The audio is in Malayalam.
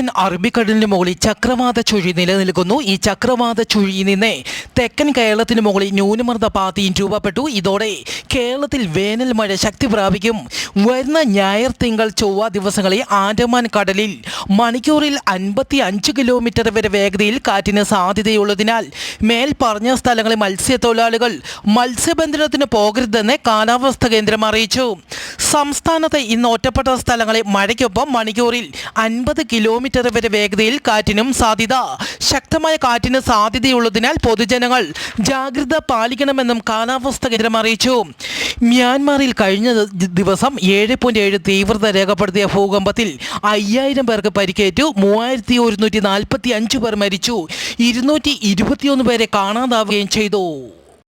തെക്കൻ അറബിക്കടലിന് മുകളിൽ ചക്രവാത ചുഴി നിലനിൽക്കുന്നു. ഈ ചക്രവാത ചുഴിയിൽ നിന്ന് തെക്കൻ കേരളത്തിന് മുകളിൽ ന്യൂനമർദ്ദ പാത്തിയും രൂപപ്പെട്ടു. ഇതോടെ കേരളത്തിൽ വേനൽ മഴ ശക്തി പ്രാപിക്കും. വരുന്ന ഞായർ, തിങ്കൾ, ചൊവ്വ ദിവസങ്ങളിൽ ആൻഡമാൻ കടലിൽ മണിക്കൂറിൽ 55 കിലോമീറ്റർ വരെ വേഗതയിൽ കാറ്റിന് സാധ്യതയുള്ളതിനാൽ മേൽ പറഞ്ഞ സ്ഥലങ്ങളിൽ മത്സ്യത്തൊഴിലാളികൾ മത്സ്യബന്ധനത്തിന് പോകരുതെന്ന് കാലാവസ്ഥാ കേന്ദ്രം അറിയിച്ചു. സംസ്ഥാനത്ത് ഇന്ന് ഒറ്റപ്പെട്ട സ്ഥലങ്ങളിൽ മഴയ്ക്കൊപ്പം മണിക്കൂറിൽ 50 കിലോമീറ്റർ വരെ വേഗതയിൽ കാറ്റിനും സാധ്യത. ശക്തമായ കാറ്റിന് സാധ്യതയുള്ളതിനാൽ പൊതുജനങ്ങൾ ജാഗ്രത പാലിക്കണമെന്നും കാലാവസ്ഥാ കേന്ദ്രം അറിയിച്ചു. മ്യാൻമാറിൽ കഴിഞ്ഞ ദിവസം 7.7 തീവ്രത രേഖപ്പെടുത്തിയ ഭൂകമ്പത്തിൽ 5000 പേർക്ക് പരിക്കേറ്റു. 3145 പേർ മരിച്ചു. 221 പേരെ കാണാതാവുകയും ചെയ്തു.